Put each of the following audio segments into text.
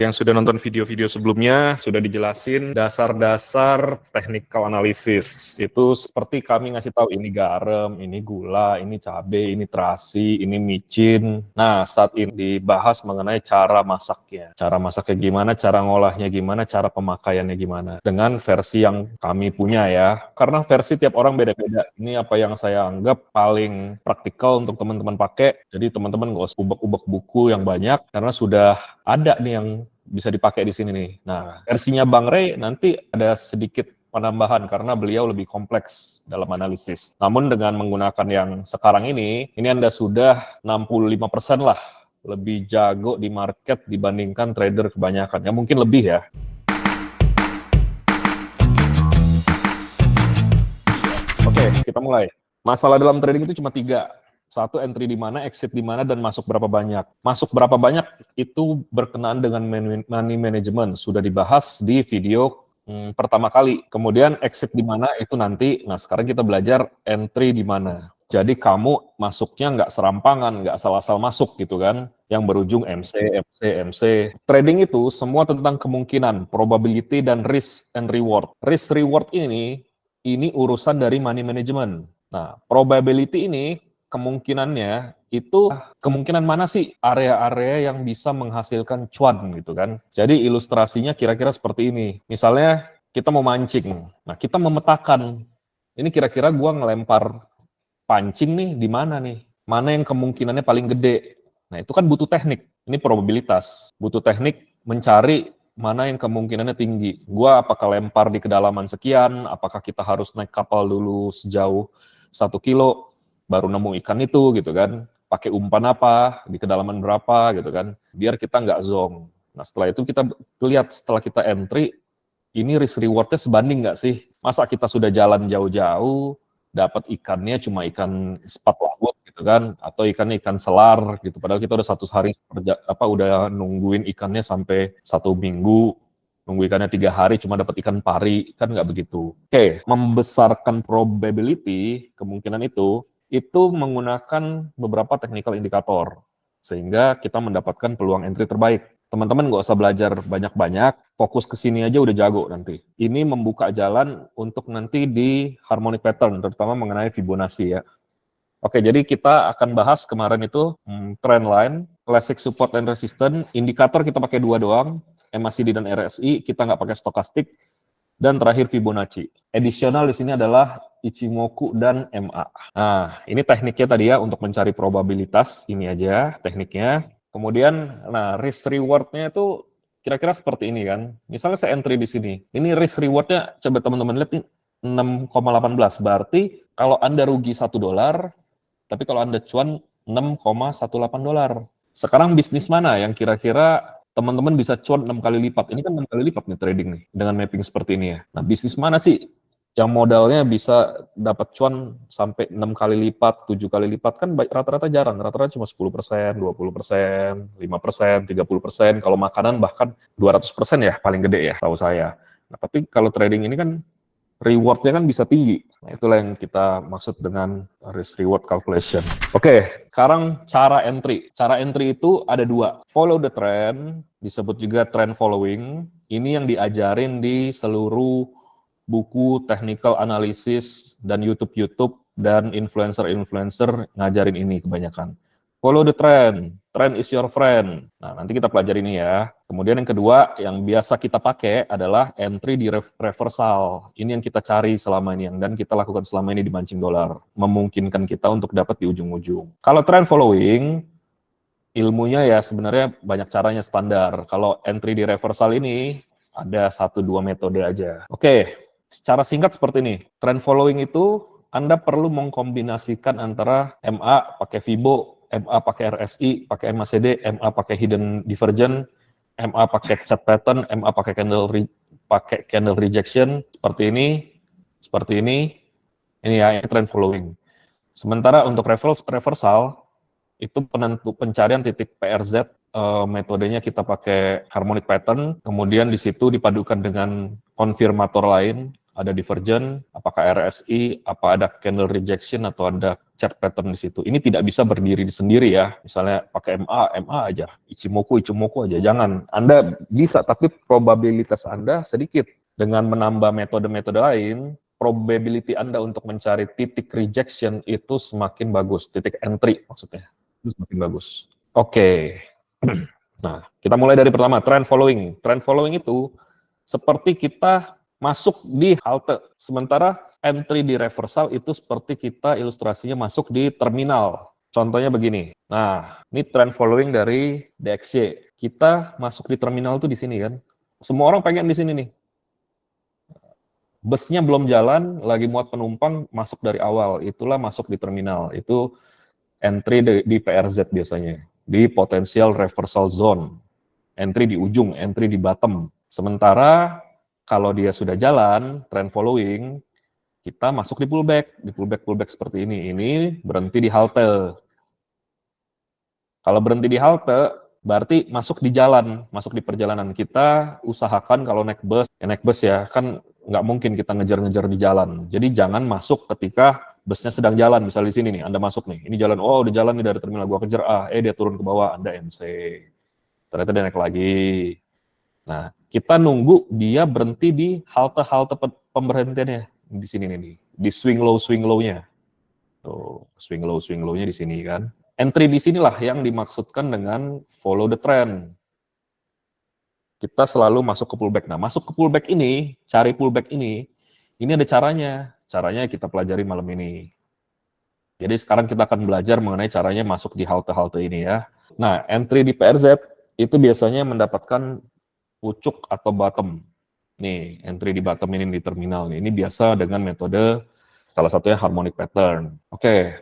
Yang sudah nonton video-video sebelumnya, sudah dijelasin dasar-dasar technical analysis. Itu seperti kami ngasih tahu ini garam, ini gula, ini cabai, ini terasi, ini micin. Nah, saat ini dibahas mengenai cara masaknya. Cara masaknya gimana, cara ngolahnya gimana, cara pemakaiannya gimana. Dengan versi yang kami punya ya. Karena versi tiap orang beda-beda. Ini apa yang saya anggap paling praktikal untuk teman-teman pakai. Jadi teman-teman nggak usah ubek-ubek buku yang banyak, karena sudah ada nih yang bisa dipakai di sini nih. Nah, versinya Bang Ray nanti ada sedikit penambahan karena beliau lebih kompleks dalam analisis. Namun dengan menggunakan yang sekarang ini Anda sudah 65% lah lebih jago di market dibandingkan trader kebanyakan. Ya mungkin lebih ya. Oke, kita mulai. Masalah dalam trading itu cuma 3. Satu, entry di mana, exit di mana, dan masuk berapa banyak. Masuk berapa banyak itu berkenaan dengan money management. Sudah dibahas di video pertama kali. Kemudian exit di mana itu nanti. Nah, sekarang kita belajar entry di mana. Jadi kamu masuknya nggak serampangan, nggak asal-asal masuk gitu kan. Yang berujung MC, MC, MC. Trading itu semua tentang kemungkinan, probability, dan risk and reward. Risk reward ini urusan dari money management. Nah, probability ini kemungkinannya itu kemungkinan mana sih area-area yang bisa menghasilkan cuan gitu kan. Jadi ilustrasinya kira-kira seperti ini. Misalnya kita mau mancing. Nah, kita memetakan ini kira-kira gua ngelempar pancing nih di mana nih? Mana yang kemungkinannya paling gede? Nah, itu kan butuh teknik. Ini probabilitas. Butuh teknik mencari mana yang kemungkinannya tinggi. Gua apakah lempar di kedalaman sekian, apakah kita harus naik kapal dulu sejauh 1 kilo, baru nemu ikan itu gitu kan, pakai umpan apa, di kedalaman berapa gitu kan, biar kita nggak zonk. Nah setelah itu kita lihat, setelah kita entry, ini risk rewardnya sebanding nggak sih? Masa kita sudah jalan jauh-jauh, dapat ikannya cuma ikan sepat laut gitu kan, atau ikannya ikan selar gitu, padahal kita udah 1 hari udah nungguin ikannya sampai 1 minggu, nunggu ikannya 3 hari cuma dapat ikan pari, kan nggak begitu. Oke, membesarkan probability, kemungkinan itu menggunakan beberapa technical indikator, sehingga kita mendapatkan peluang entry terbaik. Teman-teman nggak usah belajar banyak-banyak, fokus ke sini aja udah jago nanti. Ini membuka jalan untuk nanti di harmonic pattern, terutama mengenai Fibonacci ya. Oke, jadi kita akan bahas kemarin itu trend line, classic support and resistance, indikator kita pakai 2 doang, MACD dan RSI, kita nggak pakai stokastik, dan terakhir Fibonacci. Additional di sini adalah Ichimoku dan MA. Nah, ini tekniknya tadi ya untuk mencari probabilitas, ini aja tekniknya. Kemudian, nah risk reward-nya itu kira-kira seperti ini kan. Misalnya saya entry di sini. Ini risk reward-nya, coba teman-teman lihat nih, 6,18. Berarti kalau Anda rugi $1, tapi kalau Anda cuan $6,18. Sekarang bisnis mana yang kira-kira teman-teman bisa cuan 6 kali lipat? Ini kan 6 kali lipat nih trading nih, dengan mapping seperti ini ya. Nah, bisnis mana sih yang modalnya bisa dapat cuan sampai 6 kali lipat, 7 kali lipat? Kan rata-rata jarang, rata-rata cuma 10%, 20%, 5%, 30%, kalau makanan bahkan 200% ya, paling gede ya, tahu saya. Nah, tapi kalau trading ini kan reward-nya kan bisa tinggi. Nah, itulah yang kita maksud dengan risk reward calculation. Oke, sekarang cara entry. Cara entry itu ada 2. Follow the trend, disebut juga trend following. Ini yang diajarin di seluruh buku technical analysis dan YouTube dan influencer ngajarin ini kebanyakan. Follow the trend. Trend is your friend. Nah, nanti kita pelajari ini ya. Kemudian yang kedua, yang biasa kita pakai adalah entry di reversal. Ini yang kita cari selama ini, dan kita lakukan selama ini di mancing dolar. Memungkinkan kita untuk dapat di ujung-ujung. Kalau trend following, ilmunya ya sebenarnya banyak caranya standar. Kalau entry di reversal ini, ada 1-2 metode aja. Oke, secara singkat seperti ini. Trend following itu, Anda perlu mengkombinasikan antara MA pakai Fibo, MA pakai RSI, pakai MACD, MA pakai hidden divergence, MA pakai chart pattern, MA pakai candle rejection, seperti ini ya, ini trend following. Sementara untuk reversal, itu penentu pencarian titik PRZ, metodenya kita pakai harmonic pattern, kemudian di situ dipadukan dengan konfirmator lain, Ada divergent, apakah RSI, apa ada candle rejection atau ada chart pattern di situ. Ini tidak bisa berdiri sendiri ya. Misalnya pakai MA aja, Ichimoku aja. Jangan. Anda bisa, tapi probabilitas Anda sedikit. Dengan menambah metode-metode lain, probability Anda untuk mencari titik rejection itu semakin bagus. Titik entry maksudnya. Itu semakin bagus. Oke. Nah, kita mulai dari pertama, trend following. Trend following itu seperti kita masuk di halte. Sementara entry di reversal itu seperti kita ilustrasinya masuk di terminal. Contohnya begini. Nah, ini trend following dari DXY. Kita masuk di terminal tuh di sini kan. Semua orang pengen di sini nih. Busnya belum jalan, lagi muat penumpang, masuk dari awal. Itulah masuk di terminal. Itu entry di PRZ biasanya. Di potential reversal zone. Entry di ujung, entry di bottom. Sementara kalau dia sudah jalan, trend following, kita masuk di pullback seperti ini. Ini berhenti di halte. Kalau berhenti di halte, berarti masuk di jalan, masuk di perjalanan. Kita usahakan kalau naik bus ya, kan nggak mungkin kita ngejar-ngejar di jalan. Jadi jangan masuk ketika busnya sedang jalan. Misal di sini nih, Anda masuk nih, ini jalan, oh di jalan nih dari terminal, gua kejar, dia turun ke bawah, Anda MC. Ternyata dia naik lagi. Nah, kita nunggu dia berhenti di halte-halte pemberhentiannya di sini nih, di swing low-nya. Tuh, swing low-nya di sini kan. Entry di sinilah yang dimaksudkan dengan follow the trend. Kita selalu masuk ke pullback. Nah, masuk ke pullback ini, cari pullback ini ada caranya. Caranya kita pelajari malam ini. Jadi sekarang kita akan belajar mengenai caranya masuk di halte-halte ini ya. Nah, entry di PRZ itu biasanya mendapatkan pucuk atau bottom. Nih, entry di bottom ini di terminal. Ini biasa dengan metode salah satunya harmonic pattern. Oke,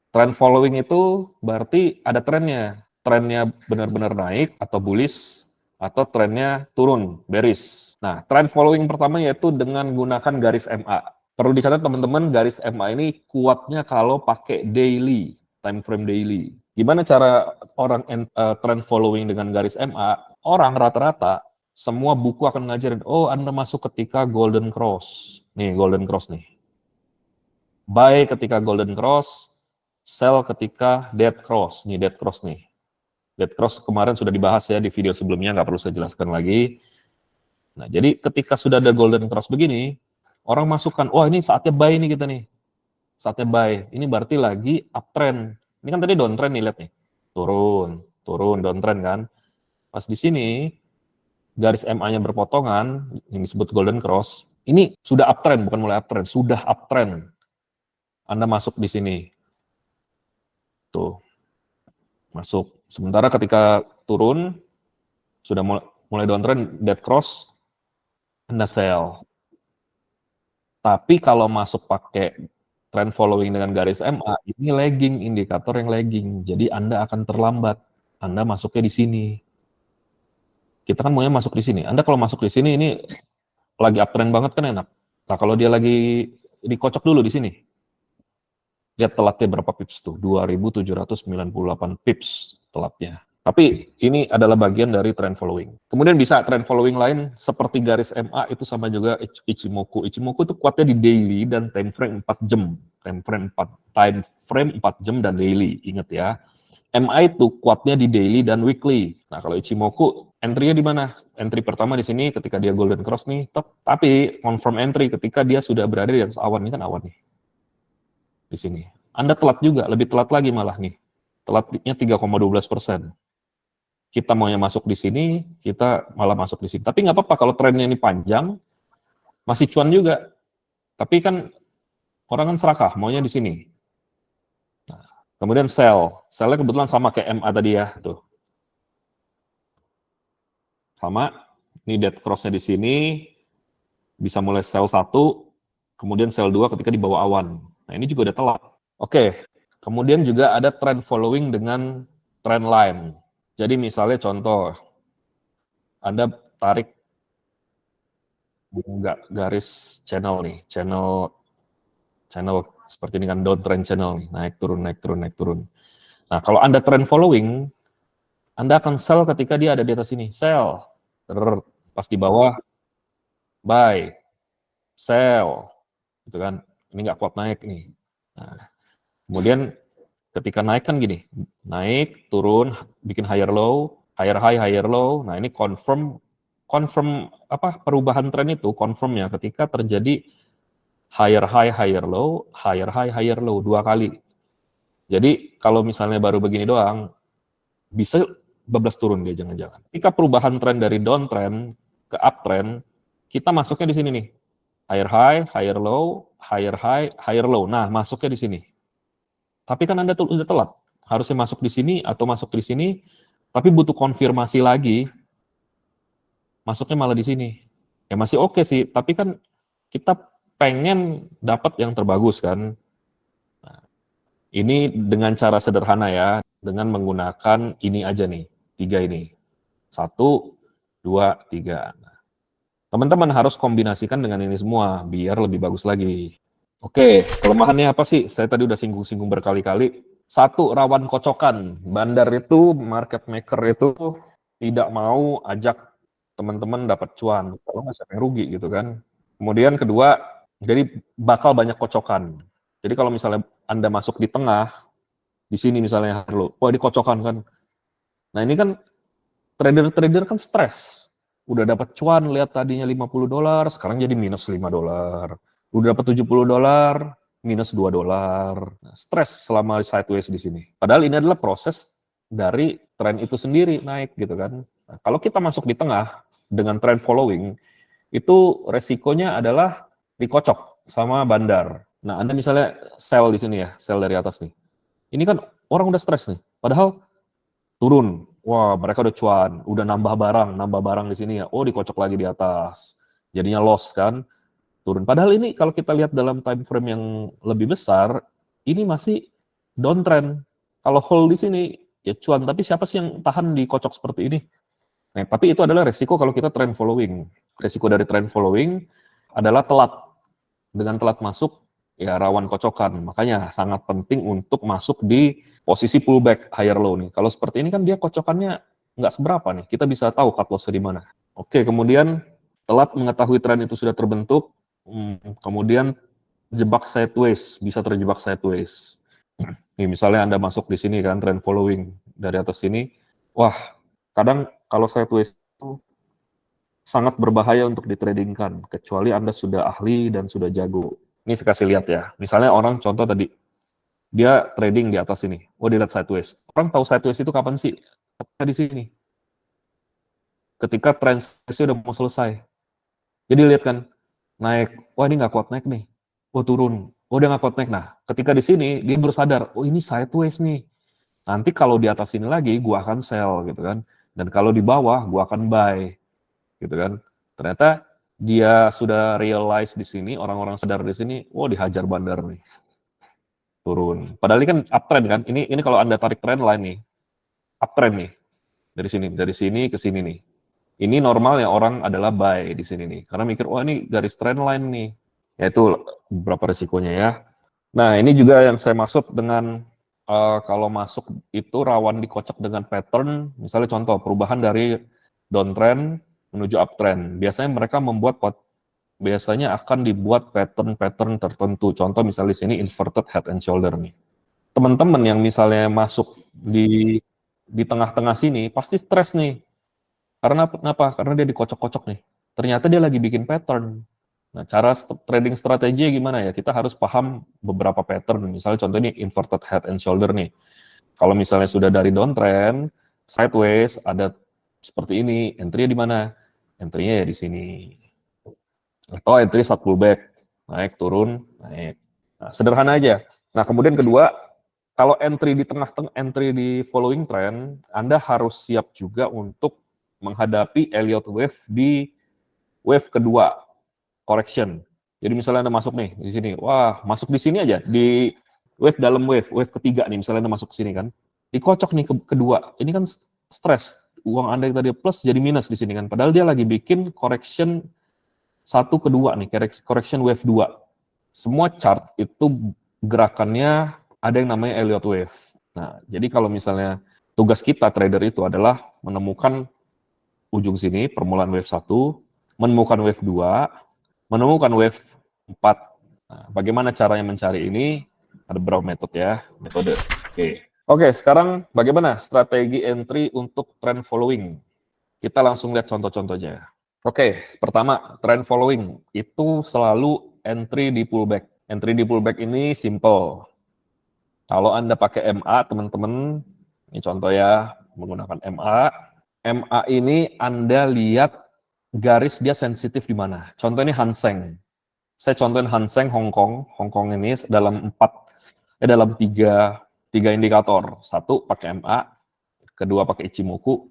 trend following itu berarti ada trennya. Trennya benar-benar naik atau bullish, atau trennya turun, bearish. Nah, trend following pertama yaitu dengan gunakan garis MA. Perlu dicatat teman-teman, garis MA ini kuatnya kalau pakai daily, time frame daily. Gimana cara orang trend following dengan garis MA? Orang rata-rata semua buku akan ngajarin, oh Anda masuk ketika golden cross. Nih, golden cross nih. Buy ketika golden cross, sell ketika dead cross. Nih, dead cross nih. Dead cross kemarin sudah dibahas ya di video sebelumnya, nggak perlu saya jelaskan lagi. Nah, jadi ketika sudah ada golden cross begini, orang masukkan, wah ini saatnya buy nih kita nih. Saatnya buy. Ini berarti lagi uptrend. Ini kan tadi downtrend nih, lihat nih. Turun, downtrend kan. Pas di sini, garis MA-nya berpotongan, yang disebut golden cross, ini sudah uptrend, bukan mulai uptrend, sudah uptrend. Anda masuk di sini. Tuh. Masuk. Sementara ketika turun, sudah mulai downtrend, dead cross, Anda sell. Tapi kalau masuk pakai trend following dengan garis MA, ini lagging, indikator yang lagging. Jadi Anda akan terlambat. Anda masuknya di sini. Kita kan maunya masuk di sini. Anda kalau masuk di sini, ini lagi uptrend banget kan enak. Nah kalau dia lagi dikocok dulu di sini. Lihat telatnya berapa pips tuh, 2.798 pips telatnya. Tapi ini adalah bagian dari trend following. Kemudian bisa trend following lain seperti garis MA itu sama juga Ichimoku. Ichimoku itu kuatnya di daily dan time frame 4 jam. Time frame 4 jam dan daily, ingat ya. MA itu kuatnya di daily dan weekly. Nah, kalau Ichimoku entry-nya di mana? Entry pertama di sini ketika dia golden cross nih, tapi confirm entry ketika dia sudah berada di atas awan. Ini kan awan nih. Di sini. Anda telat juga, lebih telat lagi malah nih. Telatnya 3,12%. Kita maunya masuk di sini, kita malah masuk di sini. Tapi nggak apa-apa kalau trennya ini panjang, masih cuan juga. Tapi kan orang kan serakah, maunya di sini. Nah, kemudian sell. Sell-nya kebetulan sama kayak MA tadi ya, tuh. Sama, ini dead cross-nya di sini, bisa mulai sell 1, kemudian sell 2 ketika di bawah awan. Nah, ini juga udah telat. Oke, kemudian juga ada trend following dengan trend line. Jadi misalnya contoh, Anda tarik garis channel nih, channel seperti ini kan downtrend channel nih, naik turun. Nah, kalau Anda trend following, Anda akan sell ketika dia ada di atas sini, sell. Pas di bawah, buy. sell, gitu kan. Ini nggak kuat naik nih. Nah, kemudian ketika naik kan gini, naik, turun, bikin higher low, higher high, higher low. Nah, ini confirm apa perubahan tren itu confirmnya ketika terjadi higher high, higher low, higher high, higher low 2 kali. Jadi kalau misalnya baru begini doang, bisa bablas turun dia jangan-jangan. Ketika perubahan tren dari downtrend ke uptrend, kita masuknya di sini nih. Higher high, higher low, higher high, higher low. Nah, masuknya di sini. Tapi kan Anda udah telat. Harusnya masuk di sini atau masuk di sini, tapi butuh konfirmasi lagi. Masuknya malah di sini. Ya masih oke sih, tapi kan kita pengen dapat yang terbagus kan. Nah, ini dengan cara sederhana ya, dengan menggunakan ini aja nih, 3 ini. 1, 2, 3. Teman-teman harus kombinasikan dengan ini semua, biar lebih bagus lagi. Oke, kelemahannya apa sih? Saya tadi udah singgung-singgung berkali-kali. 1, rawan kocokan. Bandar itu, market maker itu tidak mau ajak teman-teman dapat cuan. Kalau nggak siapa yang rugi gitu kan. Kemudian kedua, jadi bakal banyak kocokan. Jadi kalau misalnya Anda masuk di tengah, di sini misalnya, wah ini kocokan kan. Nah ini kan trader-trader kan stres. Udah dapat cuan, lihat tadinya $50, sekarang jadi minus $5. Udah dapat $70, minus $2. Nah, stres selama sideways di sini. Padahal ini adalah proses dari tren itu sendiri naik gitu kan. Nah, kalau kita masuk di tengah dengan trend following, itu resikonya adalah dikocok sama bandar. Nah, Anda misalnya sell di sini ya, sell dari atas nih. Ini kan orang udah stres nih. Padahal turun. Wah, mereka udah cuan, udah nambah barang di sini ya. Oh, dikocok lagi di atas. Jadinya loss kan. Turun. Padahal ini kalau kita lihat dalam time frame yang lebih besar, ini masih downtrend. Kalau hold di sini ya cuan, tapi siapa sih yang tahan dikocok seperti ini? Nah, tapi itu adalah resiko kalau kita trend following. Resiko dari trend following adalah telat. Dengan telat masuk, ya rawan kocokan. Makanya sangat penting untuk masuk di posisi pullback higher low nih. Kalau seperti ini kan dia kocokannya nggak seberapa nih. Kita bisa tahu cut loss-nya di mana. Oke, kemudian telat mengetahui tren itu sudah terbentuk. Kemudian jebak sideways, bisa terjebak sideways. Nih, misalnya Anda masuk di sini kan, trend following dari atas sini. Wah, kadang kalau sideways itu sangat berbahaya untuk ditradingkan, kecuali Anda sudah ahli dan sudah jago. Ini saya kasih lihat ya. Misalnya orang contoh tadi, dia trading di atas sini. Oh, dia lihat sideways. Orang tahu sideways itu kapan sih? Ketika di sini. Ketika trend udah mau selesai. Jadi lihat kan, naik. Wah, ini nggak kuat naik nih. Oh, turun. Oh, dia nggak kuat naik. Nah, ketika di sini, dia baru sadar, oh ini sideways nih. Nanti kalau di atas sini lagi, gua akan sell gitu kan. Dan kalau di bawah, gua akan buy. Gitu kan. Ternyata dia sudah realize di sini, orang-orang sadar di sini, oh dihajar bandar nih. Turun. Padahal ini kan uptrend kan. Ini kalau Anda tarik trend line nih. Uptrend nih. Dari sini ke sini nih. Ini normalnya orang adalah buy di sini nih. Karena mikir, wah ini garis trend line nih. Ya itu beberapa resikonya ya. Nah ini juga yang saya maksud dengan kalau masuk itu rawan dikocok dengan pattern. Misalnya contoh perubahan dari downtrend menuju uptrend. Biasanya mereka biasanya akan dibuat pattern-pattern tertentu. Contoh misalnya di sini inverted head and shoulder nih. Teman-teman yang misalnya masuk di tengah-tengah sini pasti stres nih. Karena kenapa? Karena dia dikocok-kocok nih. Ternyata dia lagi bikin pattern. Nah, cara trading strategi gimana ya? Kita harus paham beberapa pattern. Misalnya contoh ini inverted head and shoulder nih. Kalau misalnya sudah dari downtrend, sideways, ada seperti ini. Entry-nya di mana? Entry-nya ya di sini. Atau entry saat pullback. Naik, turun, naik. Nah, sederhana aja. Nah, kemudian kedua, kalau entry di tengah-tengah, entry di following trend, Anda harus siap juga untuk menghadapi Elliott wave di wave kedua, correction. Jadi misalnya Anda masuk nih di sini, wah masuk di sini aja, di wave dalam wave ketiga nih, misalnya Anda masuk ke sini kan, dikocok nih kedua, ini kan stres, uang Anda yang tadi plus jadi minus di sini kan, padahal dia lagi bikin correction satu kedua nih, correction wave 2. Semua chart itu gerakannya ada yang namanya Elliott wave. Nah, jadi kalau misalnya tugas kita trader itu adalah menemukan ujung sini, permulaan wave 1, menemukan wave 2, menemukan wave 4. Nah, bagaimana caranya mencari ini? Ada beberapa metode ya, metode. Oke, sekarang bagaimana strategi entry untuk trend following? Kita langsung lihat contoh-contohnya. Oke, pertama, trend following itu selalu entry di pullback. Entry di pullback ini simple. Kalau Anda pakai MA, teman-teman, ini contoh ya, menggunakan MA. MA ini Anda lihat garis dia sensitif di mana. Contoh ini Hang Seng. Saya contohin Hang Seng Hong Kong. Hong Kong ini dalam tiga indikator. Satu pakai MA, kedua pakai Ichimoku,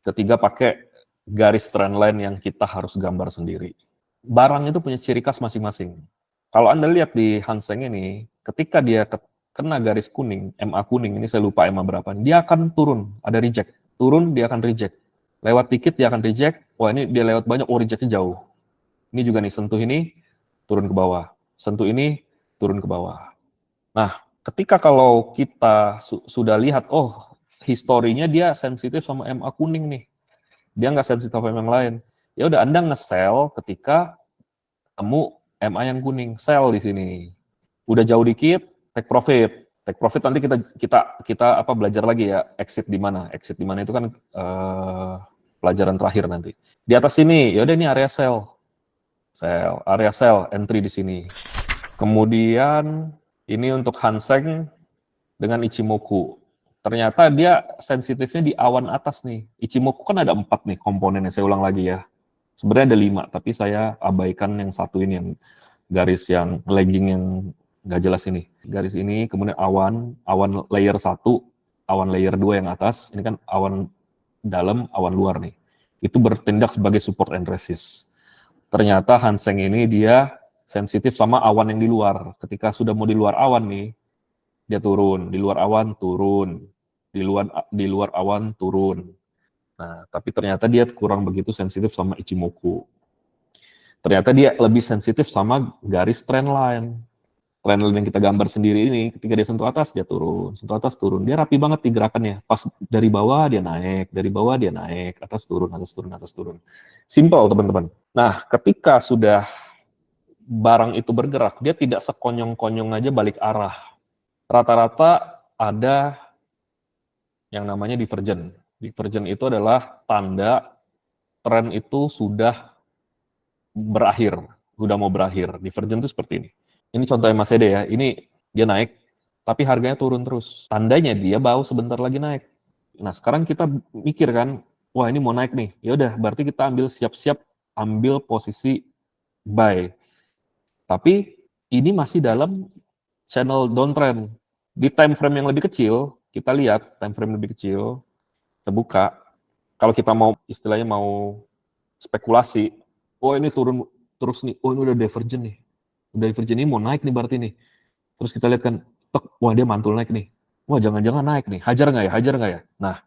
ketiga pakai garis trendline yang kita harus gambar sendiri. Barang itu punya ciri khas masing-masing. Kalau Anda lihat di Hang Seng ini, ketika dia kena garis kuning, MA kuning, ini saya lupa MA berapa, dia akan turun, ada reject. Turun, dia akan reject. Lewat dikit, dia akan reject. Wah, ini dia lewat banyak, rejectnya jauh. Ini juga nih, sentuh ini, turun ke bawah. Sentuh ini, turun ke bawah. Nah, ketika kalau kita sudah lihat, historinya dia sensitif sama MA kuning nih. Dia nggak sensitif sama yang lain. Ya udah, Anda nge-sell ketika temu MA yang kuning, sell di sini. Udah jauh dikit, take profit. Take profit nanti kita belajar lagi ya, exit di mana. Exit di mana itu kan pelajaran terakhir nanti. Di atas sini, ya udah ini area sell. Area sell, entry di sini. Kemudian ini untuk Hang Seng dengan Ichimoku. Ternyata dia sensitifnya di awan atas nih. Ichimoku kan ada 4 nih komponennya, saya ulang lagi ya. Sebenarnya ada 5, tapi saya abaikan yang satu ini, yang garis yang lagging yang nggak jelas ini. Garis ini, kemudian awan layer 1, awan layer 2 yang atas, ini kan awan dalam, awan luar nih. Itu bertindak sebagai support and resist. Ternyata Hang Seng ini dia sensitif sama awan yang di luar. Ketika sudah mau di luar awan nih, dia turun. Di luar awan turun. Di luar awan turun. Nah, tapi ternyata dia kurang begitu sensitif sama Ichimoku. Ternyata dia lebih sensitif sama garis trend line. Trend line yang kita gambar sendiri ini, ketika dia sentuh atas, dia turun. Sentuh atas, turun. Dia rapi banget di gerakannya. Pas dari bawah, dia naik. Dari bawah, dia naik. Atas, turun, atas, turun, atas, turun. Simple, teman-teman. Nah, ketika sudah barang itu bergerak, dia tidak sekonyong-konyong aja balik arah. Rata-rata ada yang namanya divergen. Divergen itu adalah tanda tren itu sudah berakhir, sudah mau berakhir. Divergen itu seperti ini. Ini contoh MACD ya, ini dia naik, tapi harganya turun terus. Tandanya dia baru sebentar lagi naik. Nah, sekarang kita mikir kan, wah ini mau naik nih. Ya udah, berarti kita siap-siap ambil posisi buy. Tapi ini masih dalam channel downtrend. Di time frame yang lebih kecil, kita lihat time frame lebih kecil, terbuka. Kalau kita mau istilahnya mau spekulasi, ini turun terus nih, ini udah divergen nih. Udah divergen ini mau naik nih berarti nih. Terus kita lihat kan, wah dia mantul naik nih. Wah jangan-jangan naik nih, hajar nggak ya? Nah,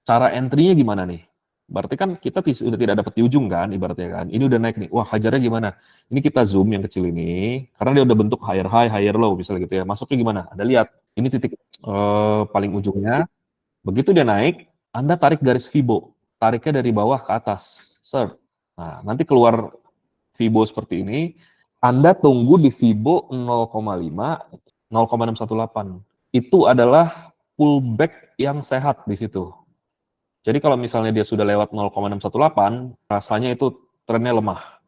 cara entry-nya gimana nih? Berarti kan kita sudah tidak dapat di ujung kan, ibaratnya kan. Ini udah naik nih, wah hajarnya gimana? Ini kita zoom yang kecil ini, karena dia udah bentuk higher high, higher low, misalnya gitu ya. Masuknya gimana? Ada lihat, ini titik paling ujungnya. Begitu dia naik, Anda tarik garis Fibo. Tariknya dari bawah ke atas. Sir. Nah, nanti keluar Fibo seperti ini. Anda tunggu di Fibo 0,5, 0,618. Itu adalah pullback yang sehat di situ. Jadi kalau misalnya dia sudah lewat 0,618, rasanya itu trennya lemah.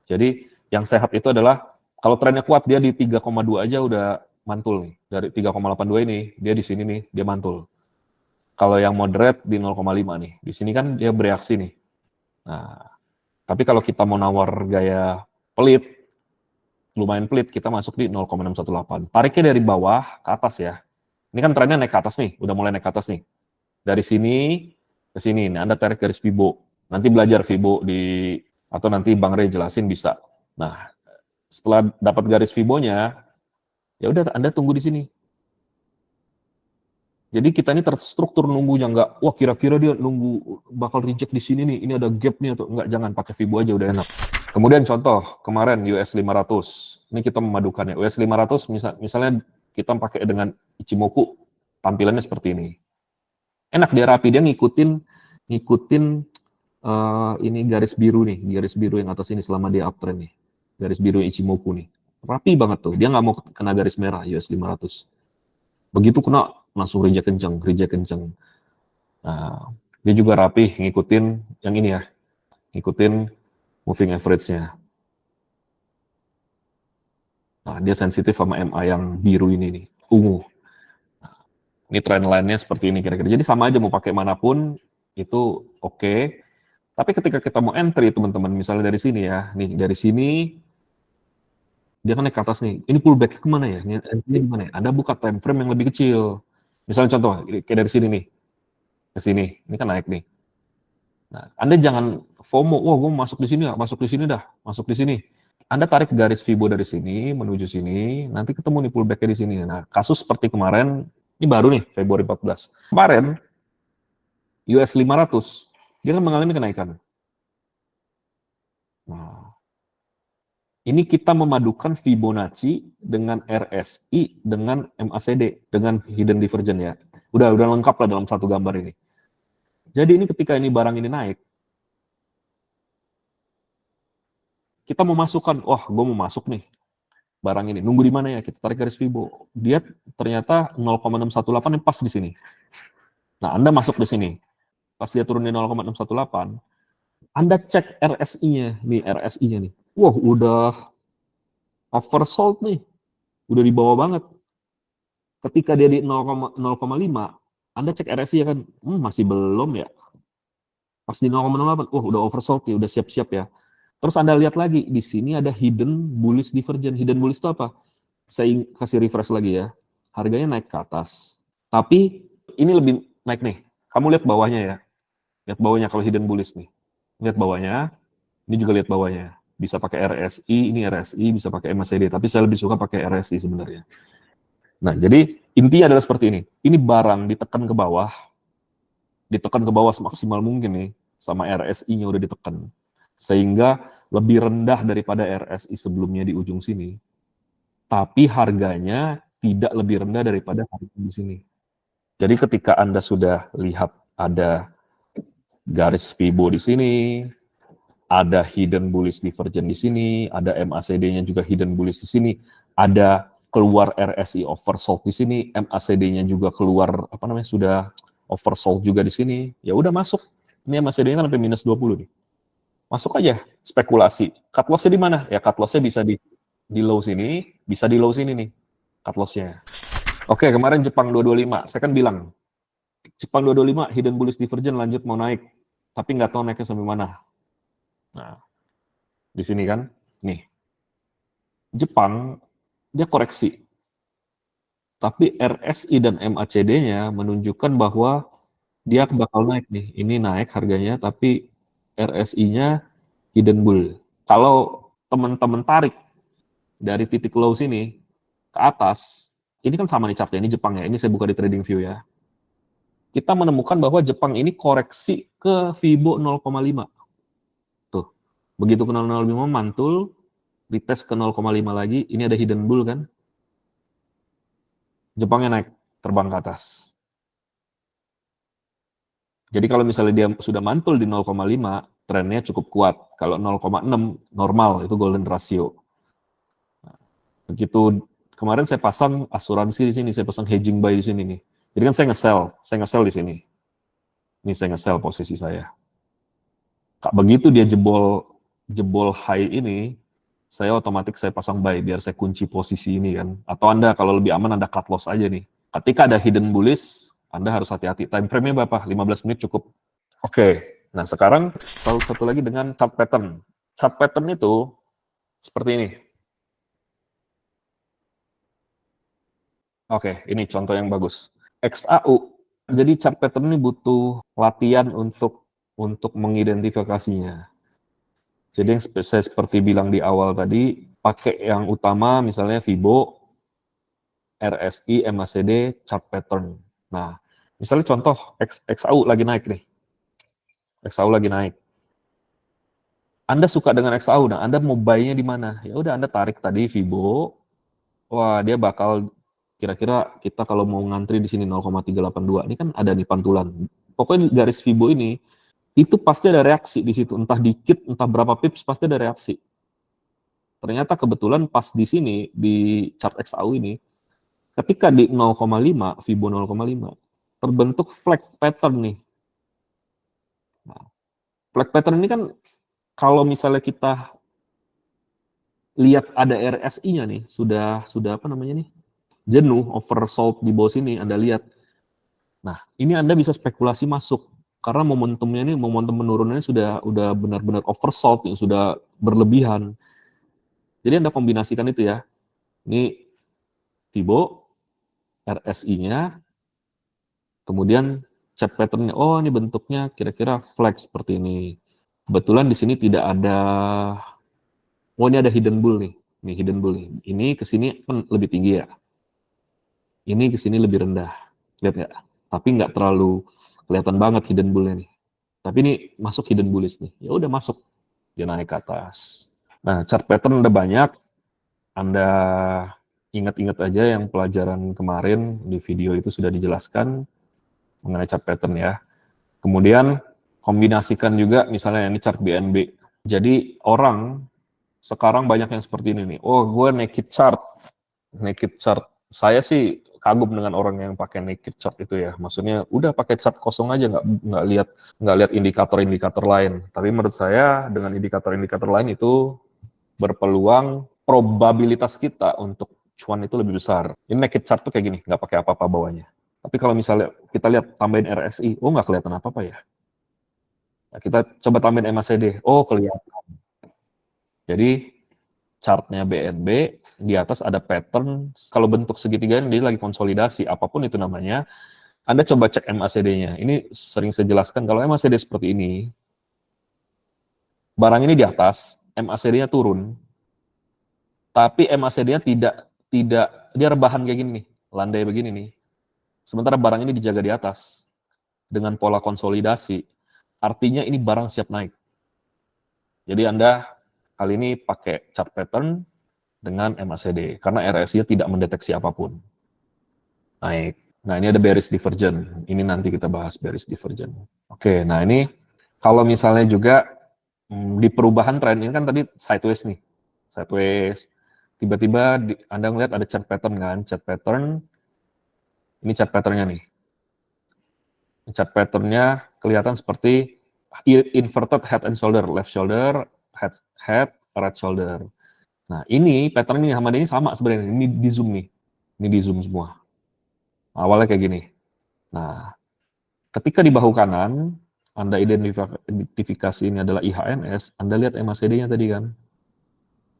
Jadi yang sehat itu adalah kalau trennya kuat dia di 3,2 aja udah mantul nih. Dari 3,82 ini dia di sini nih dia mantul. Kalau yang moderate di 0,5 nih. Di sini kan dia bereaksi nih. Nah, tapi kalau kita mau nawar gaya pelit, lumayan pelit, kita masuk di 0,618. Tariknya dari bawah ke atas ya. Ini kan trennya naik ke atas nih, udah mulai naik ke atas nih. Dari sini ke sini, nah Anda tarik garis Fibo. Nanti belajar Fibo atau nanti Bang Rey jelasin bisa. Nah, setelah dapat garis Fibo-nya, ya udah Anda tunggu di sini. Jadi kita ini terstruktur nunggunya, nggak, wah kira-kira dia nunggu bakal reject di sini nih, ini ada gap nih atau enggak, jangan pakai Fibo aja udah enak. Kemudian contoh kemarin US 500, ini kita memadukannya. US 500 misalnya kita pakai dengan Ichimoku, tampilannya seperti ini. Enak, dia rapi, dia ngikutin ini garis biru nih, garis biru yang atas ini selama dia uptrend nih. garis biru Ichimoku nih. Rapi banget tuh, dia nggak mau kena garis merah US 500. Begitu kena, langsung reject kenceng, reject kenceng. Nah, dia juga rapi, ngikutin yang ini ya, ngikutin moving average-nya. Nah, dia sensitif sama MA yang biru ini nih, ungu. Nah, ini trend line-nya seperti ini kira-kira. Jadi sama aja mau pakai manapun, itu oke. Tapi ketika kita mau entry, teman-teman, misalnya dari sini ya, nih dari sini, dia kan naik ke atas nih. Ini pullback kemana ya? Ini gimana ya? Anda buka time frame yang lebih kecil. Misalnya contoh, kayak dari sini nih, ke sini. Ini kan naik nih. Nah, Anda jangan FOMO, wah gue masuk di sini, masuk di sini dah, masuk di sini. Anda tarik garis Fibo dari sini, menuju sini, nanti ketemu nih pullback-nya di sini. Nah, kasus seperti kemarin, ini baru nih, Februari 14. Kemarin, US 500, dia kan mengalami kenaikan. Nah, ini kita memadukan Fibonacci dengan RSI dengan MACD, dengan hidden divergence ya. Udah lengkap lah dalam satu gambar ini. Jadi ini ketika ini barang ini naik, kita mau masukkan, wah gue mau masuk nih barang ini. Nunggu di mana ya? Kita tarik garis Fibo. Dia ternyata 0,618 yang pas di sini. Nah, Anda masuk di sini. Pas dia turun di 0,618, Anda cek RSI-nya. Nih RSI-nya nih. Wah, udah oversold nih. Udah di bawah banget. Ketika dia di 0,5, Anda cek RSI ya kan, masih belum ya. Pas di 0,08, udah oversold ya, udah siap-siap ya. Terus Anda lihat lagi, di sini ada hidden bullish divergence. Hidden bullish itu apa? Saya kasih refresh lagi ya. Harganya naik ke atas. Tapi ini lebih naik nih. Kamu lihat bawahnya ya. Lihat bawahnya kalau hidden bullish nih. Lihat bawahnya. Ini juga lihat bawahnya. Bisa pakai RSI, ini RSI, bisa pakai MACD. Tapi saya lebih suka pakai RSI sebenarnya. Nah, jadi intinya adalah seperti ini. Ini barang ditekan ke bawah semaksimal mungkin nih, sama RSI-nya udah ditekan. Sehingga lebih rendah daripada RSI sebelumnya di ujung sini. Tapi harganya tidak lebih rendah daripada harga di sini. Jadi ketika Anda sudah lihat ada garis Fibo di sini, ada hidden bullish divergence di sini, ada MACD-nya juga hidden bullish di sini, ada keluar RSI oversold di sini, MACD-nya juga keluar sudah oversold juga di sini, ya udah masuk. Ini MACD-nya kan sampai minus 20 nih. Masuk aja, spekulasi. Cut loss-nya di mana? Ya cut loss-nya bisa di low sini, bisa di low sini nih, cut loss-nya. Oke, kemarin Jepang 225, saya kan bilang, Jepang 225, hidden bullish divergence lanjut mau naik, tapi nggak tahu naiknya sampai mana. Nah, di sini kan, nih, Jepang, dia koreksi. Tapi RSI dan MACD-nya menunjukkan bahwa dia bakal naik nih. Ini naik harganya, tapi RSI-nya hidden bull. Kalau teman-teman tarik dari titik low sini ke atas, ini kan sama nih chartnya, ini Jepang ya, ini saya buka di TradingView ya. Kita menemukan bahwa Jepang ini koreksi ke Fibo 0,5. Tuh, begitu ke 0,05 mantul, retest ke 0,5 lagi, ini ada hidden bull kan. Jepangnya naik, terbang ke atas. Jadi kalau misalnya dia sudah mantul di 0,5, trennya cukup kuat. Kalau 0,6 normal, itu golden ratio. Nah, begitu kemarin saya pasang asuransi di sini, saya pasang hedging buy di sini nih. Jadi kan saya nge-sell di sini. Ini saya nge-sell posisi saya. Begitu dia jebol high ini, saya otomatis saya pasang buy biar saya kunci posisi ini kan. Atau Anda kalau lebih aman Anda cut loss aja nih. Ketika ada hidden bullish, Anda harus hati-hati. Time frame-nya berapa? 15 menit cukup. Oke. Nah, sekarang satu lagi dengan chart pattern. Chart pattern itu seperti ini. Oke, ini contoh yang bagus. XAU. Jadi chart pattern ini butuh latihan untuk mengidentifikasinya. Jadi yang saya seperti bilang di awal tadi, pakai yang utama misalnya Fibo, RSI, MACD, chart pattern. Nah, misalnya contoh XAU lagi naik nih. XAU lagi naik. Anda suka dengan XAU, nah Anda mau buy-nya di mana? Ya udah Anda tarik tadi Fibo. Wah, dia bakal kira-kira kita kalau mau ngantri di sini 0,382. Ini kan ada nih pantulan. Pokoknya garis Fibo ini itu pasti ada reaksi di situ, entah dikit, entah berapa pips, pasti ada reaksi. ternyata kebetulan pas di sini, di chart XAU ini, ketika di 0,5, Fibo 0,5, terbentuk flag pattern nih. Nah, flag pattern ini kan kalau misalnya kita lihat ada RSI-nya nih, sudah apa namanya nih, jenuh, oversold di bawah sini, Anda lihat. Nah, ini Anda bisa spekulasi masuk karena momentumnya ini, momentum penurunannya udah benar-benar oversold, sudah berlebihan. Jadi Anda kombinasikan itu ya. Ini Fibo, RSI-nya, kemudian chart pattern-nya. Oh, ini bentuknya kira-kira flag seperti ini. Kebetulan di sini tidak ada, oh ini ada hidden bull nih. Ini hidden bull nih. Ini ke sini kan lebih tinggi ya. Ini ke sini lebih rendah. Lihat nggak? Tapi nggak terlalu kelihatan banget hidden bull-nya nih. Tapi ini masuk hidden bullish nih. Ya udah masuk. Dia naik ke atas. Nah, chart pattern udah banyak. Anda ingat-ingat aja yang pelajaran kemarin di video itu sudah dijelaskan mengenai chart pattern ya. Kemudian kombinasikan juga misalnya ini chart BNB. Jadi orang sekarang banyak yang seperti ini nih. Oh, gue naked chart. Naked chart. Saya sih kagum dengan orang yang pakai naked chart itu ya. Maksudnya udah pakai chart kosong aja, nggak lihat indikator-indikator lain. Tapi menurut saya dengan indikator-indikator lain itu berpeluang probabilitas kita untuk cuan itu lebih besar. Ini naked chart tuh kayak gini, nggak pakai apa-apa bawahnya. Tapi kalau misalnya kita lihat tambahin RSI, oh nggak kelihatan apa-apa ya. Nah, kita coba tambahin MACD, oh kelihatan. Jadi chartnya BNB, di atas ada pattern, kalau bentuk segitiga ini dia lagi konsolidasi, apapun itu namanya, Anda coba cek MACD-nya. Ini sering saya jelaskan, kalau MACD seperti ini, barang ini di atas, MACD-nya turun, tapi MACD-nya tidak, dia rebahan kayak gini nih, landai begini nih. Sementara barang ini dijaga di atas, dengan pola konsolidasi, artinya ini barang siap naik. Jadi Anda kali ini pakai chart pattern dengan MACD, karena RSI tidak mendeteksi apapun. Naik. Nah, ini ada bearish divergence. Ini nanti kita bahas bearish divergence. Oke, nah ini kalau misalnya juga di perubahan tren, ini kan tadi sideways nih. Sideways. Tiba-tiba Anda melihat ada chart pattern kan? Chart pattern. Ini chart patternnya nih. Chart patternnya kelihatan seperti inverted head and shoulder. Left shoulder, head, right shoulder. Nah, ini pattern ini sama ini sama sebenarnya. Ini di zoom nih. Ini di zoom semua. Awalnya kayak gini. Nah, ketika di bahu kanan, Anda identifikasi ini adalah IHNS, Anda lihat MACD-nya tadi kan.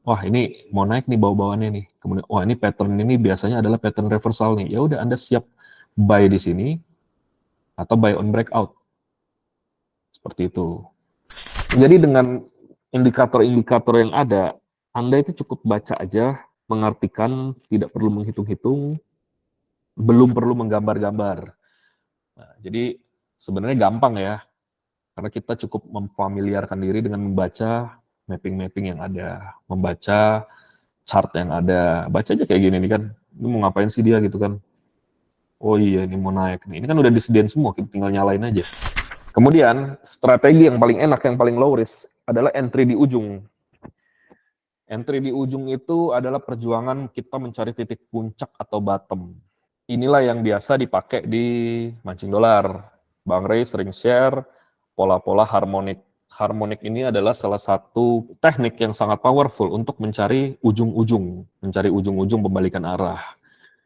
Wah, ini mau naik nih bawah-bawahnya nih. Kemudian, wah ini pattern ini biasanya adalah pattern reversal nih. Ya udah Anda siap buy di sini atau buy on breakout. Seperti itu. Jadi dengan indikator-indikator yang ada, Anda itu cukup baca aja, mengartikan, tidak perlu menghitung-hitung, belum perlu menggambar-gambar. Nah, jadi sebenarnya gampang ya, karena kita cukup memfamiliarkan diri dengan membaca mapping-mapping yang ada, membaca chart yang ada. Baca aja kayak gini nih kan, ini mau ngapain sih dia gitu kan. Oh iya, ini mau naik nih. Ini kan udah disediain semua, kita tinggal nyalain aja. Kemudian, strategi yang paling enak, yang paling low risk, adalah entry di ujung. Entry di ujung itu adalah perjuangan kita mencari titik puncak atau bottom. Inilah yang biasa dipakai di mancing dolar. Bang Ray sering share pola-pola harmonik. Harmonik ini adalah salah satu teknik yang sangat powerful untuk mencari ujung-ujung, mencari ujung-ujung pembalikan arah.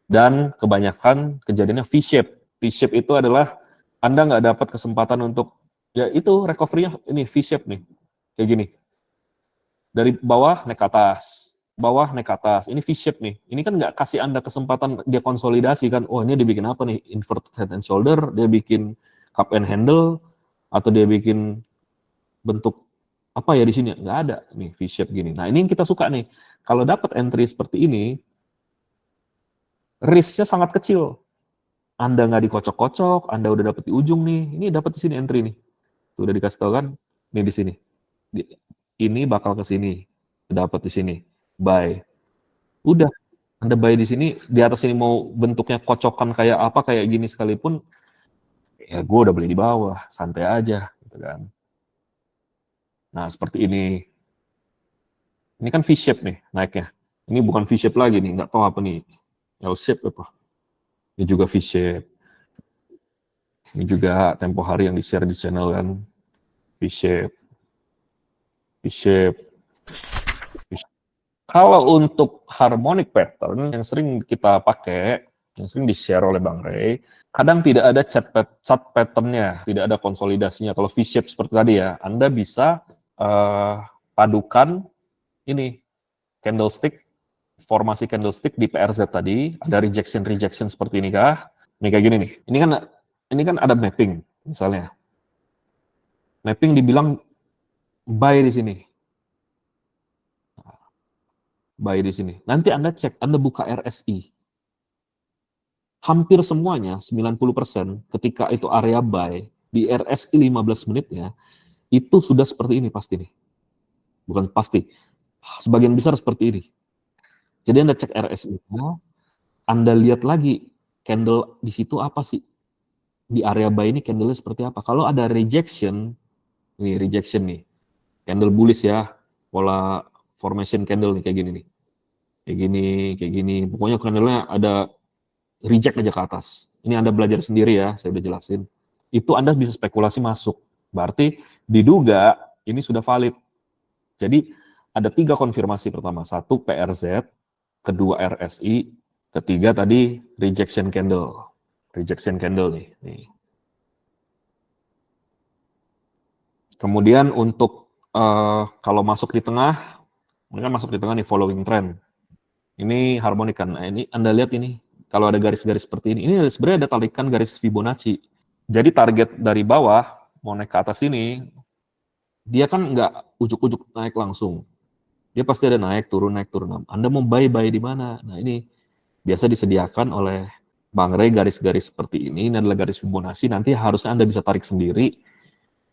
Dan kebanyakan kejadiannya V-shape. V-shape itu adalah Anda nggak dapat kesempatan untuk, ya itu recovery-nya ini V-shape nih, kayak gini. Dari bawah naik ke atas, bawah naik ke atas. Ini V-shape nih. Ini kan nggak kasih Anda kesempatan dia konsolidasi kan. Oh ini dia bikin apa nih? Inverted head and shoulder, dia bikin cup and handle, atau dia bikin bentuk apa ya di sini? Nggak ada nih V-shape gini. Nah ini yang kita suka nih. Kalau dapat entry seperti ini, risk-nya sangat kecil. Anda nggak dikocok-kocok, Anda udah dapat di ujung nih. Ini dapat di sini entry nih. Tuh udah dikasih tahu kan? Nih di sini. Ini bakal ke sini. Dapat di sini. Buy. Udah. Anda buy di sini, di atas ini mau bentuknya kocokan kayak apa, kayak gini sekalipun, ya gue udah beli di bawah, santai aja, gitu kan. Nah, seperti ini. Ini kan V-shape nih naiknya. Ini bukan V-shape lagi nih, nggak tahu apa nih. L-shape apa? Ini juga V-shape. Ini juga tempo hari yang di-share di channel kan. V-shape. V-shape. Kalau untuk harmonic pattern yang sering kita pakai, yang sering di-share oleh Bang Ray, kadang tidak ada chart pattern-nya, tidak ada konsolidasinya. Kalau V-shape seperti tadi ya, Anda bisa padukan ini, candlestick, formasi candlestick di PRZ tadi, ada rejection seperti ini kah? Ini kayak gini nih. Ini kan ada mapping, misalnya. Mapping dibilang buy di sini. Buy di sini. Nanti Anda cek, Anda buka RSI. Hampir semuanya, 90%, ketika itu area buy, di RSI 15 menitnya, itu sudah seperti ini pasti nih. Bukan pasti. Sebagian besar seperti ini. Jadi Anda cek RSI-nya, Anda lihat lagi, candle di situ apa sih? Di area buy ini candle-nya seperti apa? Kalau ada rejection nih. Candle bullish ya, pola formation candle nih, kayak gini nih. Kayak gini. Pokoknya candle-nya ada reject aja ke atas. Ini Anda belajar sendiri ya, saya udah jelasin. Itu Anda bisa spekulasi masuk. Berarti diduga ini sudah valid. Jadi ada 3 konfirmasi pertama. 1 PRZ, kedua RSI, ketiga tadi rejection candle. Rejection candle nih. Kemudian untuk kalau masuk di tengah, ini kan masuk di tengah nih following trend. Ini harmonik kan. Nah, ini Anda lihat ini, kalau ada garis-garis seperti ini sebenarnya ada tarikan garis Fibonacci. Jadi target dari bawah mau naik ke atas ini, dia kan nggak ujuk-ujuk naik langsung. Dia pasti ada naik turun. Anda mau buy di mana? Nah ini biasa disediakan oleh Bang Ray garis-garis seperti ini. Ini adalah garis Fibonacci. Nanti harusnya Anda bisa tarik sendiri.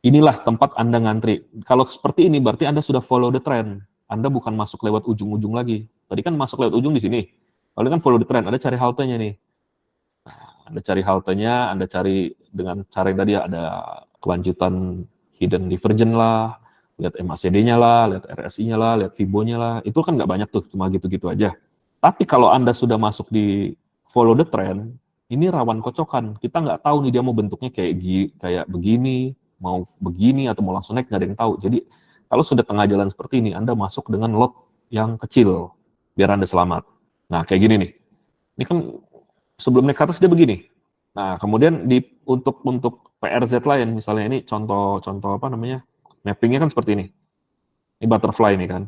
Inilah tempat Anda ngantri. Kalau seperti ini berarti Anda sudah follow the trend. Anda bukan masuk lewat ujung-ujung lagi. Tadi kan masuk lewat ujung di sini. Kalau kan follow the trend, Anda cari haltenya nih. Anda cari haltenya, Anda cari dengan cara yang tadi ada kelanjutan hidden divergence lah, lihat MACD-nya lah, lihat RSI-nya lah, lihat Fibo-nya lah. Itu kan nggak banyak tuh, cuma gitu-gitu aja. Tapi kalau Anda sudah masuk di follow the trend, ini rawan kocokan. Kita nggak tahu nih dia mau bentuknya kayak begini, mau begini atau mau langsung naik, nggak ada yang tahu. Jadi kalau sudah tengah jalan seperti ini, Anda masuk dengan lot yang kecil, biar Anda selamat. Nah, kayak gini nih. Ini kan sebelum naik ke atas dia begini. Nah, kemudian untuk PRZ lain, misalnya ini contoh apa namanya, mappingnya kan seperti ini. Ini butterfly ini kan.